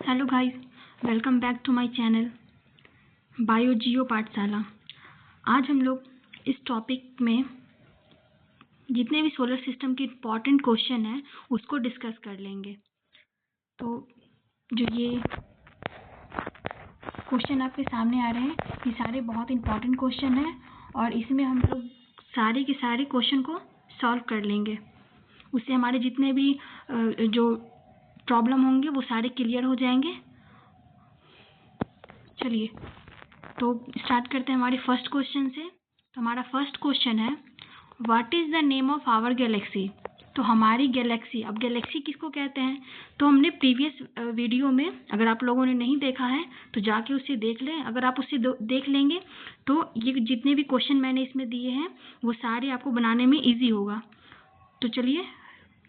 Hello guys, welcome back to my channel Bio Geo Pathshala. आज हम लोग इस टॉपिक में जितने भी सोलर सिस्टम के इम्पॉर्टेंट क्वेश्चन हैं उसको डिस्कस कर लेंगे। तो जो ये क्वेश्चन आपके सामने आ रहे हैं ये सारे बहुत इम्पॉर्टेंट क्वेश्चन हैं और इसमें हम लोग सारे के सारे क्वेश्चन को सॉल्व कर लेंगे। उससे हमारे जितने भी जो प्रॉब्लम होंगे वो सारे क्लियर हो जाएंगे। चलिए तो स्टार्ट करते हैं हमारे फर्स्ट क्वेश्चन से। तो हमारा फर्स्ट क्वेश्चन है, what is the name of our galaxy. तो हमारी गैलेक्सी, अब गैलेक्सी किसको कहते हैं तो हमने प्रीवियस वीडियो में, अगर आप लोगों ने नहीं देखा है तो जाके उसे देख लें। अगर आप उसे देख लेंगे तो ये जितने भी क्वेश्चन मैंने इसमें दिए हैं वो सारे आपको बनाने में ईजी होगा। तो चलिए,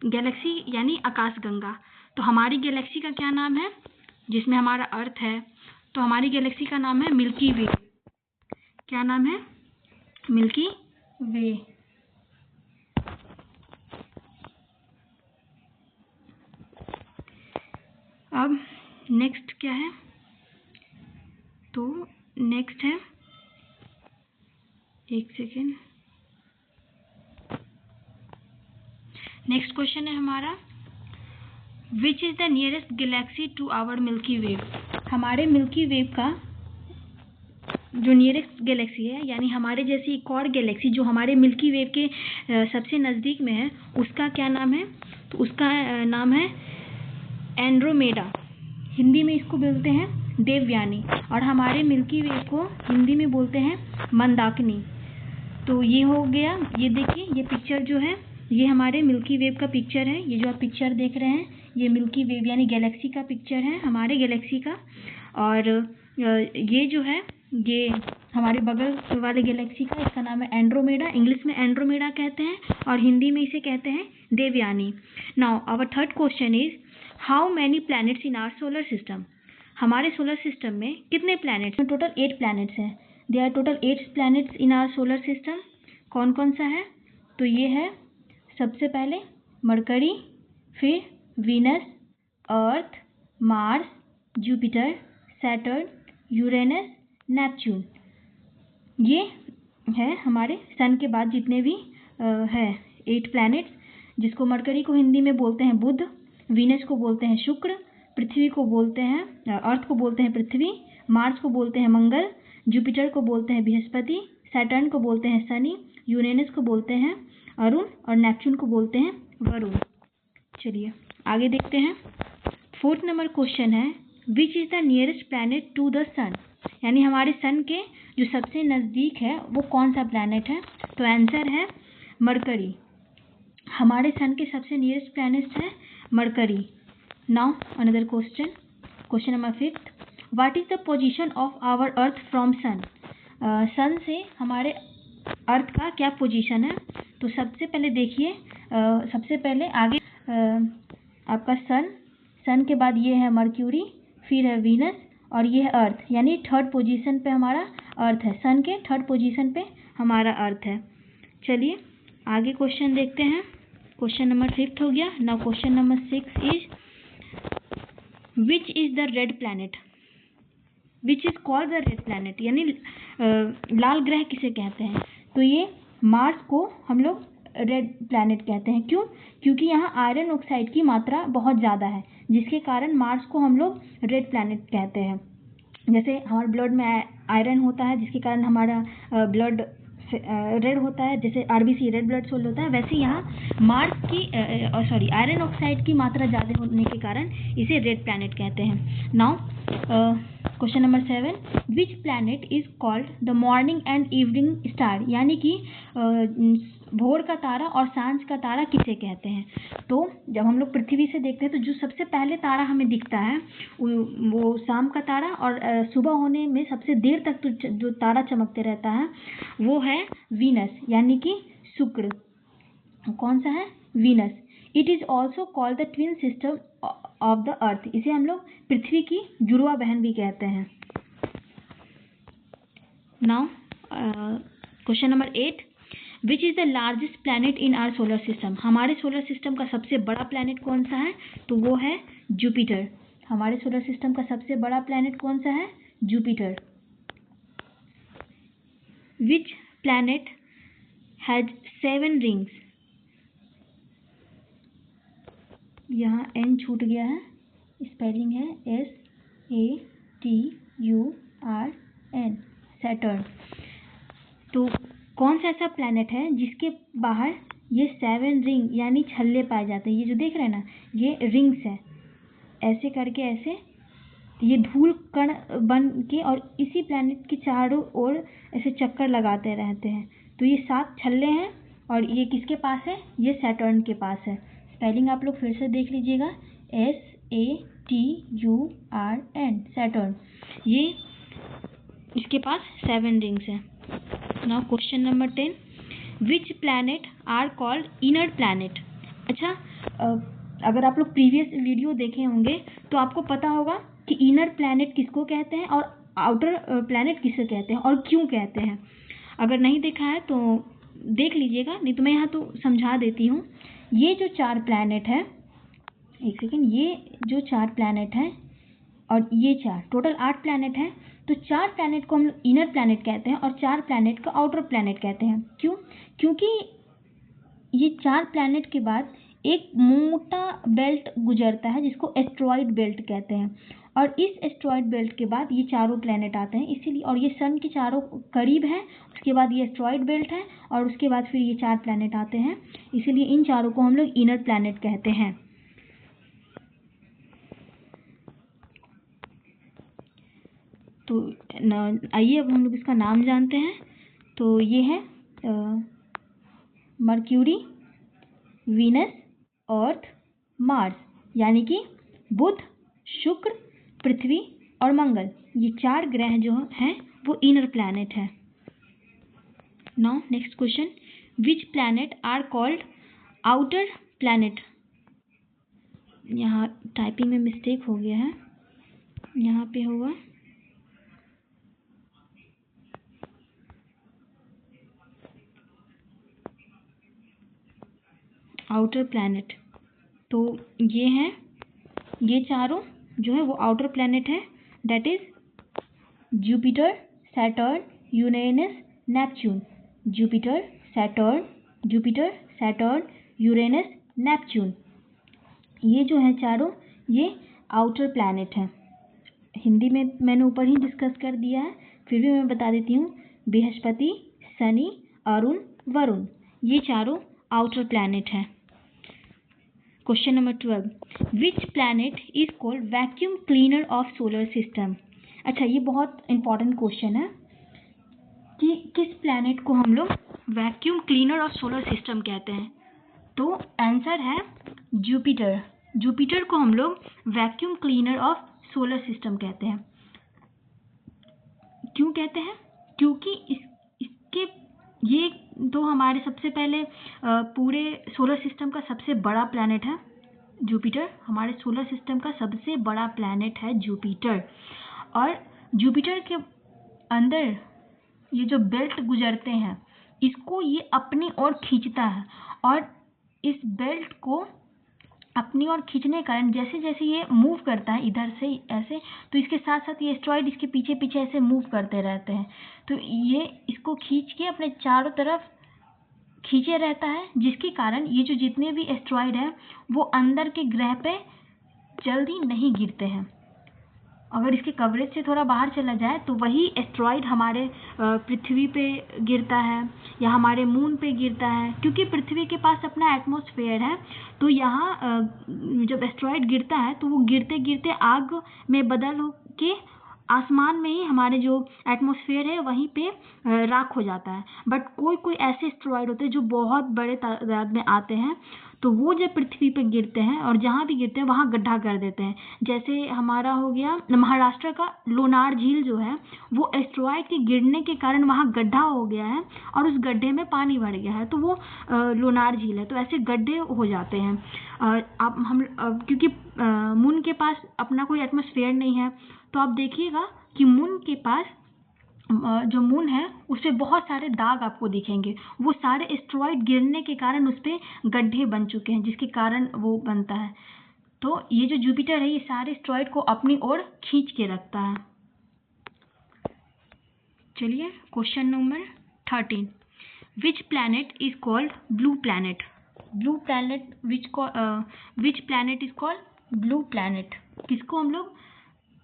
गैलेक्सी यानी आकाशगंगा। तो हमारी गैलेक्सी का क्या नाम है, जिसमें हमारा अर्थ है, तो हमारी गैलेक्सी का नाम है मिल्की वे। क्या नाम है? मिल्की वे। अब नेक्स्ट क्या है, तो नेक्स्ट है, एक सेकेंड, नेक्स्ट क्वेश्चन है हमारा, which is the nearest galaxy to our milky way. हमारे मिल्की वेव का जो नियरेस्ट गैलेक्सी है, यानी हमारे जैसी एक और गैलेक्सी जो हमारे मिल्की वेव के सबसे नज़दीक में है, उसका क्या नाम है? तो उसका नाम है एंड्रोमेडा। हिंदी में इसको बोलते हैं देवयानी और हमारे मिल्की वेव को हिंदी में बोलते हैं मंदाकिनी। तो ये हो गया। ये देखिए, ये पिक्चर जो है ये हमारे मिल्की वेव का पिक्चर है। ये जो आप पिक्चर देख रहे हैं ये मिल्की वेव यानी गैलेक्सी का पिक्चर है, हमारे गैलेक्सी का। और ये जो है ये हमारे बगल वाले गैलेक्सी का, इसका नाम है एंड्रोमेडा। इंग्लिश में एंड्रोमेडा कहते हैं और हिंदी में इसे कहते हैं Devayani. Now our third question is, how many planets in our solar system. हमारे सोलर सिस्टम में कितने प्लैनेट्स हैं? टोटल 8 प्लैनेट्स हैं। There are total 8 planets in our solar system. कौन कौन सा है? तो ये है सबसे पहले मरकरी, फिर Venus, Earth, Mars, Jupiter, Saturn, Uranus, Neptune. ये है हमारे सन के बाद जितने भी है 8 प्लैनेट्स, जिसको मरकरी को हिंदी में बोलते हैं बुध, वीनस को बोलते हैं शुक्र, पृथ्वी को बोलते हैं, अर्थ को बोलते हैं पृथ्वी, मार्स को बोलते हैं मंगल, जुपिटर को बोलते हैं बृहस्पति, सैटर्न को बोलते हैं शनि, यूरेनस को बोलते हैं अरुण और नेपच्यून को बोलते हैं वरुण। चलिए आगे देखते हैं। फोर्थ नंबर क्वेश्चन है, which is the nearest planet to the sun. यानी हमारे सन के जो सबसे नज़दीक है वो कौन सा प्लैनेट है? तो आंसर है मरकरी। हमारे सन के सबसे नियरेस्ट प्लैनेट है Mercury. Now another question, question number 5, what is the position of our Earth from sun. Sun से हमारे अर्थ का क्या पोजीशन है? तो सबसे पहले देखिए, सबसे पहले आगे आपका सन के बाद ये है मर्क्यूरी, फिर है वीनस और ये है अर्थ, यानी थर्ड पोजीशन पे हमारा अर्थ है। सन के थर्ड पोजीशन पे हमारा अर्थ है। चलिए आगे क्वेश्चन देखते हैं। क्वेश्चन नंबर 5 हो गया। Now question number 6 is, which is the red planet. Which is called the red planet, यानी लाल ग्रह किसे कहते हैं? तो ये मार्स को हम लोग रेड प्लैनेट कहते हैं। क्यों? क्योंकि यहाँ आयरन ऑक्साइड की मात्रा बहुत ज़्यादा है, जिसके कारण मार्स को हम लोग रेड प्लैनेट कहते हैं। जैसे हमारे ब्लड में आयरन होता है जिसके कारण हमारा ब्लड रेड होता है, जैसे आरबीसी रेड ब्लड सेल होता है, वैसे यहाँ मार्स की आयरन ऑक्साइड की मात्रा ज़्यादा होने के कारण इसे रेड प्लैनेट कहते हैं। Now question number 7, which planet is called the morning and evening star. यानी कि भोर का तारा और सांझ का तारा किसे कहते हैं? तो जब हम लोग पृथ्वी से देखते हैं तो जो सबसे पहले तारा हमें दिखता है वो शाम का तारा, और सुबह होने में सबसे देर तक तो जो तारा चमकते रहता है वो है वीनस, यानी कि शुक्र। कौन सा है? Venus. It is also called the twin system of the earth. इसे हम लोग पृथ्वी की जुड़वा बहन भी कहते हैं। Now question number 8, which is the largest planet in our solar system. हमारे सोलर सिस्टम का सबसे बड़ा प्लैनेट कौन सा है? तो वो है जुपिटर। हमारे सोलर सिस्टम का सबसे बड़ा प्लैनेट कौन सा है? Jupiter. Which planet has 7 rings? यहाँ N छूट गया है, स्पेलिंग है SATURN, सैटर्न। तो कौन सा ऐसा प्लैनेट है जिसके बाहर ये 7 रिंग यानी छल्ले पाए जाते हैं? ये जो देख रहे हैं ना, ये रिंग्स है, ऐसे करके ऐसे ये धूल कण बन के और इसी प्लैनेट के चारों ओर ऐसे चक्कर लगाते रहते हैं। तो ये 7 छल्ले हैं और ये किसके पास है? ये सैटर्न के पास है। स्पेलिंग आप लोग फिर से देख लीजिएगा, SATURN, सैटर्न। ये इसके पास 7 रिंग्स है। Now question number 10, which planet are called inner planet? अच्छा, अगर आप लोग प्रीवियस वीडियो देखे होंगे तो आपको पता होगा कि इनर प्लैनेट किसको कहते हैं और आउटर प्लैनेट किसे कहते हैं और क्यों कहते हैं। अगर नहीं देखा है तो देख लीजिएगा, नहीं तो मैं यहाँ तो समझा देती हूँ। ये जो 4 प्लैनेट है, एक सेकेंड, ये जो 4 प्लैनेट हैं और ये 4, टोटल 8 प्लैनेट हैं। तो 4 प्लैनेट को हम लोग इनर प्लैनेट कहते हैं और 4 प्लैनेट को आउटर प्लैनेट कहते हैं। क्यों? क्योंकि ये 4 प्लैनेट के बाद एक मोटा बेल्ट गुजरता है जिसको एस्ट्रॉइड बेल्ट कहते हैं, और इस एस्ट्रॉइड बेल्ट के बाद ये चारों प्लैनेट आते हैं, इसीलिए। और ये सन के चारों करीब हैं, उसके बाद ये एस्ट्रॉइड बेल्ट है और उसके बाद फिर ये 4 प्लैनेट आते हैं, इसीलिए इन चारों को हम लोग इनर प्लैनेट कहते हैं। तो आइए अब हम लोग इसका नाम जानते हैं। तो ये है मर्क्यूरी, वीनस, अर्थ, मार्स, यानी कि बुध, शुक्र, पृथ्वी और मंगल। ये 4 ग्रह जो हैं वो इनर प्लैनेट है। Now next question, which planet are called outer planet? यहाँ टाइपिंग में मिस्टेक हो गया है, यहाँ पे होगा आउटर प्लैनेट। तो ये हैं, ये चारों जो है वो आउटर प्लैनेट है, that is Jupiter, Saturn, Uranus, Neptune. Jupiter, Saturn, Uranus, Neptune, ये जो है चारों ये आउटर प्लैनेट हैं। हिंदी में मैंने ऊपर ही डिस्कस कर दिया है, फिर भी मैं बता देती हूँ। बृहस्पति, शनि, अरुण, वरुण, ये चारों आउटर प्लैनेट हैं। Question number 12, which planet is called vacuum cleaner of solar system? अच्छा, ये बहुत इंपॉर्टेंट क्वेश्चन है कि किस प्लैनेट को हम लोग vacuum cleaner of solar system कहते हैं। तो आंसर है जुपिटर। जुपिटर को हम लोग vacuum cleaner of solar system कहते हैं। क्यों कहते हैं? क्योंकि इसके ये तो हमारे सबसे पहले पूरे सोलर सिस्टम का सबसे बड़ा प्लैनेट है जुपिटर। हमारे सोलर सिस्टम का सबसे बड़ा प्लैनेट है जुपिटर, और जुपिटर के अंदर ये जो बेल्ट गुजरते हैं इसको ये अपनी ओर खींचता है, और इस बेल्ट को अपनी ओर खींचने के कारण जैसे जैसे ये मूव करता है इधर से ऐसे, तो इसके साथ साथ ये एस्ट्रॉइड इसके पीछे पीछे ऐसे मूव करते रहते हैं। तो ये इसको खींच के अपने चारों तरफ खींचे रहता है, जिसके कारण ये जो जितने भी एस्ट्रॉइड हैं वो अंदर के ग्रह पे जल्दी नहीं गिरते हैं। अगर इसके कवरेज से थोड़ा बाहर चला जाए तो वही एस्ट्रॉइड हमारे पृथ्वी पे गिरता है या हमारे मून पे गिरता है, क्योंकि पृथ्वी के पास अपना एटमॉस्फेयर है। तो यहाँ जब एस्ट्रॉइड गिरता है तो वो गिरते गिरते आग में बदल के आसमान में ही हमारे जो एटमॉस्फेयर है वहीं पे राख हो जाता है। बट कोई कोई ऐसे एस्ट्रॉइड होते हैं जो बहुत बड़े तादाद में आते हैं, तो वो जब पृथ्वी पर गिरते हैं और जहाँ भी गिरते हैं वहाँ गड्ढा कर देते हैं। जैसे हमारा हो गया महाराष्ट्र का लोनार झील जो है, वो एस्ट्रॉइड के गिरने के कारण वहाँ गड्ढा हो गया है और उस गड्ढे में पानी भर गया है, तो वो लोनार झील है। तो ऐसे गड्ढे हो जाते हैं। अब हम क्योंकि मून के पास अपना कोई एटमॉस्फेयर नहीं है, तो आप देखिएगा कि मून के पास जो मून है उस पर बहुत सारे दाग आपको दिखेंगे। वो सारे एस्ट्रॉइड गिरने के कारण उस पर गड्ढे बन चुके हैं, जिसके कारण वो बनता है। तो ये जो जुपिटर है ये सारे एस्टेरॉइड को अपनी ओर खींच के रखता है। चलिए question number 13, which planet is called blue planet? Blue planet which planet is called blue planet? किसको हम लोग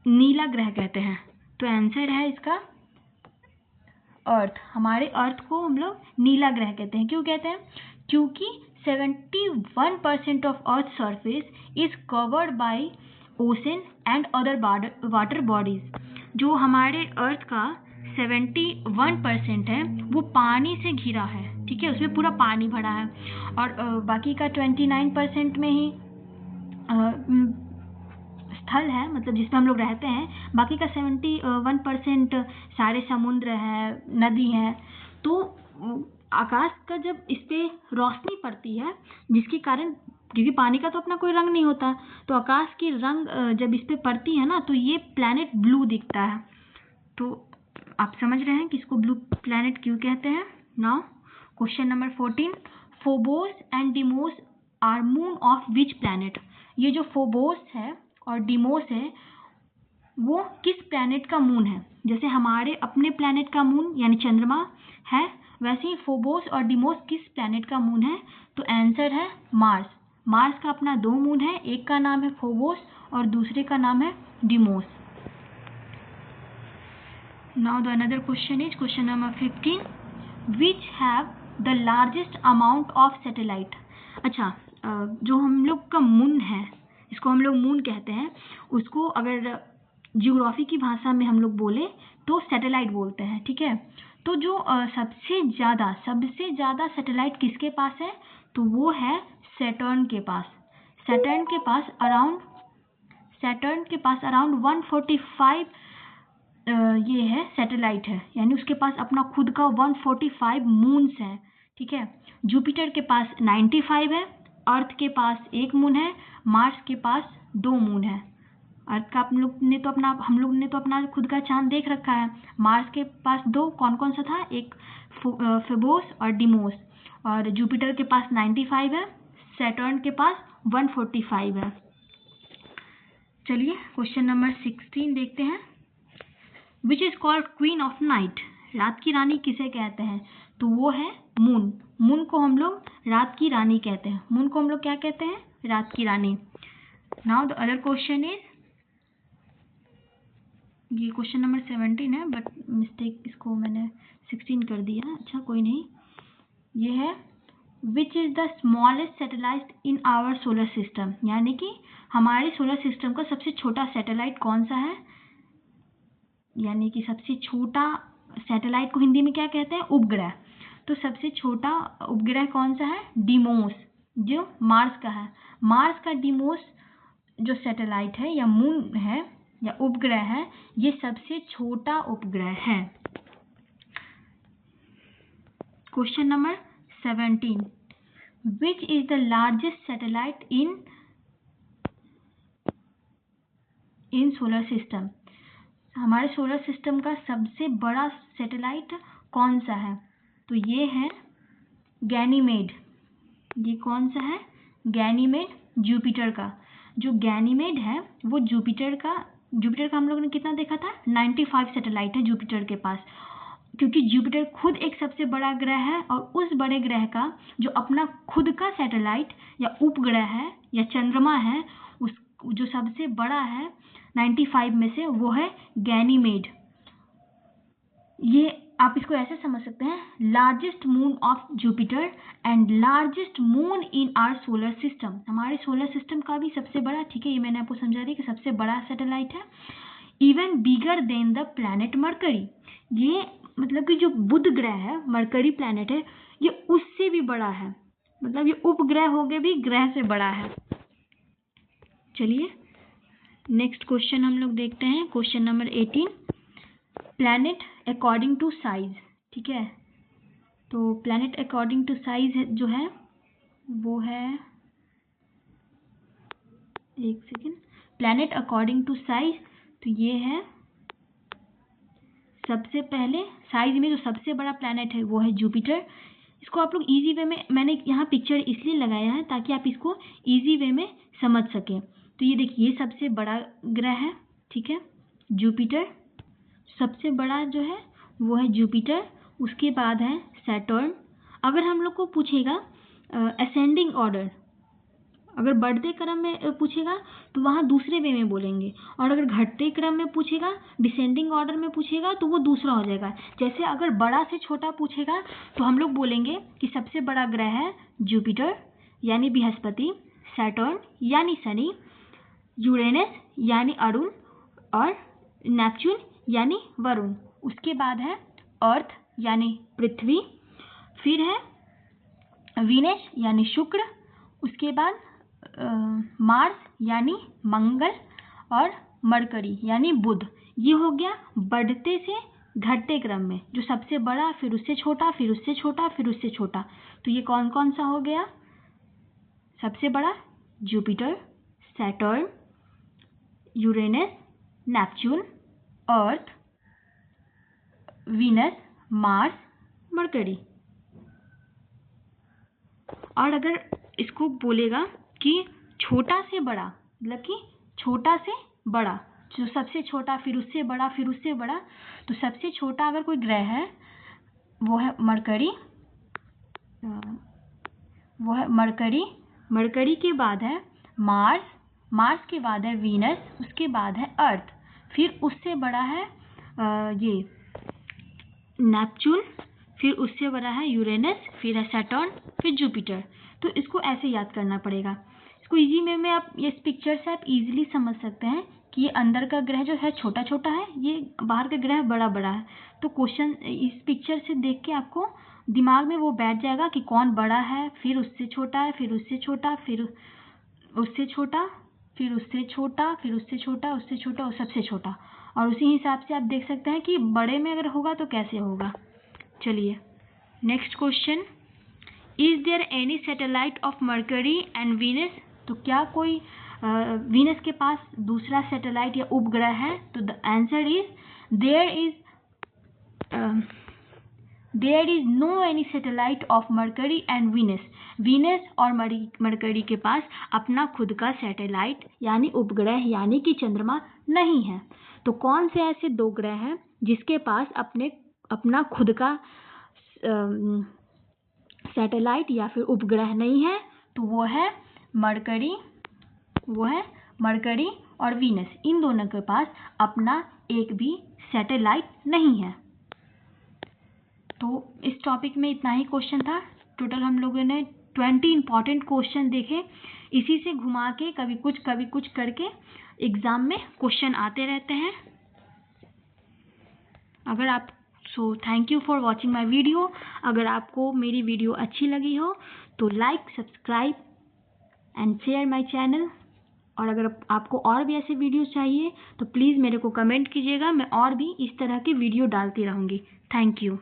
नीला ग्रह कहते हैं? तो आंसर है इसका अर्थ। हमारे अर्थ को हम लोग नीला ग्रह कहते हैं। क्यों कहते हैं? क्योंकि 71% of earth surface is covered by ocean and other water bodies. जो हमारे अर्थ का 71% है वो पानी से घिरा है, ठीक है, उसमें पूरा पानी भरा है। और बाकी का 29% में ही स्थल है, मतलब जिसमें हम लोग रहते हैं। बाकी का 71% सारे समुद्र है, नदी है। तो आकाश का जब इस पे रोशनी पड़ती है, जिसके कारण, क्योंकि पानी का तो अपना कोई रंग नहीं होता, तो आकाश की रंग जब इस पे पड़ती है ना, तो ये प्लैनेट ब्लू दिखता है। तो आप समझ रहे हैं कि इसको ब्लू प्लैनेट क्यों कहते हैं। Now question number 14, Phobos and Deimos are moon of which planet? ये जो फोबोस है और डिमोस है वो किस प्लैनेट का मून है? जैसे हमारे अपने प्लैनेट का मून यानी चंद्रमा है, वैसे ही फोबोस और डिमोस किस प्लैनेट का मून है? तो आंसर है मार्स। मार्स का अपना 2 मून है, एक का नाम है फोबोस और दूसरे का नाम है Deimos. Now the another question is question number 15, which have the largest amount of satellite? अच्छा, जो हम लोग का मून है, इसको हम लोग मून कहते हैं, उसको अगर जियोग्राफी की भाषा में हम लोग बोले तो सैटेलाइट बोलते हैं, ठीक है। तो जो सबसे ज़्यादा सैटेलाइट किसके पास है? तो वो है सैटर्न के पास। सैटर्न के पास अराउंड 145 ये है सैटेलाइट है, यानी उसके पास अपना खुद का 145 मून्स है, ठीक है। जुपिटर के पास 95 है, अर्थ के पास 1 मून है, मार्स के पास 2 मून है। अर्थ का हम लोग ने तो अपना खुद का चांद देख रखा है। मार्स के पास 2, कौन कौन सा था? एक फेबोस और डिमोस। और जुपिटर के पास 95 है, सैटर्न के पास 145 है। चलिए क्वेश्चन नंबर 16 देखते हैं। Which is called queen of night? रात की रानी किसे कहते हैं? तो वो है मून। मून को हम लोग रात की रानी कहते हैं। मून को हम लोग क्या कहते हैं? रात की रानी। Now the other question is, ये क्वेश्चन नंबर 17 है बट मिस्टेक इसको मैंने 16 कर दिया। अच्छा कोई नहीं। ये है which is the smallest satellite in our solar system? यानी कि हमारे सोलर सिस्टम का सबसे छोटा सैटेलाइट कौन सा है? यानी कि सबसे छोटा सैटेलाइट को हिंदी में क्या कहते हैं? उपग्रह। तो सबसे छोटा उपग्रह कौन सा है? डिमोस, जो मार्स का है। मार्स का डिमोस जो सैटेलाइट है या मून है या उपग्रह है, ये सबसे छोटा उपग्रह है। क्वेश्चन नंबर 17, विच is the largest satellite in solar system? हमारे सोलर सिस्टम का सबसे बड़ा सैटेलाइट कौन सा है? तो ये है गैनीमेड। ये कौन सा है? गैनीमेड, जुपिटर का। जो गैनीमेड है वो जुपिटर का हम लोगों ने कितना देखा था? 95 सैटेलाइट है जुपिटर के पास। क्योंकि जुपिटर खुद एक सबसे बड़ा ग्रह है और उस बड़े ग्रह का जो अपना खुद का सैटेलाइट या उपग्रह है या चंद्रमा है, उस जो सबसे बड़ा है 95 में से, वो है गैनीमेड। ये आप इसको ऐसे समझ सकते हैं, largest moon of Jupiter and largest moon in our solar system. हमारे सोलर सिस्टम का भी सबसे बड़ा, ठीक है, ये मैंने आपको समझा दी कि सबसे बड़ा सैटेलाइट है। Even bigger than the planet mercury. ये मतलब कि जो बुध ग्रह है, मरकरी प्लैनेट है, ये उससे भी बड़ा है। मतलब ये उपग्रह हो गए भी ग्रह से बड़ा है। चलिए नेक्स्ट क्वेश्चन हम लोग देखते हैं, question number 18, planet according to size. ठीक है, तो प्लैनेट अकॉर्डिंग टू साइज जो है वो है, एक second, planet according to size, तो ये है सबसे पहले साइज में जो सबसे बड़ा प्लैनेट है वो है जुपिटर। इसको आप लोग इजी वे में, मैंने यहाँ पिक्चर इसलिए लगाया है ताकि आप इसको इजी वे में समझ सकें। तो ये देखिए ये सबसे बड़ा ग्रह है, ठीक है, जुपिटर सबसे बड़ा जो है वो है जुपिटर। उसके बाद है सैटर्न। अगर हम लोग को पूछेगा असेंडिंग ऑर्डर, अगर बढ़ते क्रम में पूछेगा तो वहाँ दूसरे वे में बोलेंगे, और अगर घटते क्रम में पूछेगा, डिसेंडिंग ऑर्डर में पूछेगा तो वो दूसरा हो जाएगा। जैसे अगर बड़ा से छोटा पूछेगा तो हम लोग बोलेंगे कि सबसे बड़ा ग्रह है जुपिटर यानी बृहस्पति, सैटर्न यानी शनि, यूरेनस यानी अरुण, और नेपच्यून यानी वरुण। उसके बाद है अर्थ यानी पृथ्वी, फिर है वीनस यानी शुक्र, उसके बाद मार्स यानी मंगल, और मरकरी यानी बुध। ये हो गया बढ़ते से घटते क्रम में, जो सबसे बड़ा फिर उससे छोटा फिर उससे छोटा फिर उससे छोटा। तो ये कौन कौन सा हो गया? सबसे बड़ा जुपिटर, सैटर्न, यूरेनस, नेपच्यून, अर्थ, वीनस, मार्स, मरकरी। और अगर इसको बोलेगा कि छोटा से बड़ा, मतलब कि छोटा से बड़ा, जो सबसे छोटा फिर उससे बड़ा फिर उससे बड़ा, तो सबसे छोटा अगर कोई ग्रह है वो है मरकरी, मरकरी के बाद है मार्स, मार्स के बाद है वीनस, उसके बाद है अर्थ, फिर उससे बड़ा है ये नेपच्यून, फिर उससे बड़ा है यूरेनस, फिर है सैटर्न, फिर जुपिटर। तो इसको ऐसे याद करना पड़ेगा। इसको इजी वे में आप इस पिक्चर से आप इजीली समझ सकते हैं कि ये अंदर का ग्रह जो है छोटा छोटा है, ये बाहर का ग्रह बड़ा बड़ा है। तो क्वेश्चन इस पिक्चर से देख के आपको दिमाग में वो बैठ जाएगा कि कौन बड़ा है, फिर उससे छोटा है, फिर उससे छोटा, फिर उससे छोटा, फिर उससे छोटा, फिर उससे छोटा, उससे छोटा और सबसे छोटा। और उसी हिसाब से आप देख सकते हैं कि बड़े में अगर होगा तो कैसे होगा। चलिए next question, is there any satellite of Mercury and Venus? तो क्या कोई वीनस के पास दूसरा सैटेलाइट या उपग्रह है? तो the answer is there is no any satellite of Mercury and Venus. Venus और मरकरी के पास अपना खुद का सैटेलाइट यानी उपग्रह यानी कि चंद्रमा नहीं है। तो कौन से ऐसे दो ग्रह हैं जिसके पास अपना खुद का सैटेलाइट या फिर उपग्रह नहीं है? तो वो है मरकरी और वीनस। इन दोनों के पास अपना एक भी सैटेलाइट नहीं है। तो इस टॉपिक में इतना ही क्वेश्चन था। टोटल हम लोगों ने 20 इंपॉर्टेंट क्वेश्चन देखे। इसी से घुमा के कभी कुछ करके एग्जाम में क्वेश्चन आते रहते हैं। Thank you for watching my video. अगर आपको मेरी वीडियो अच्छी लगी हो तो like, subscribe and share my channel. और अगर आपको और भी ऐसे वीडियो चाहिए तो प्लीज़ मेरे को कमेंट कीजिएगा, मैं और भी इस तरह के वीडियो डालती रहूँगी। Thank you.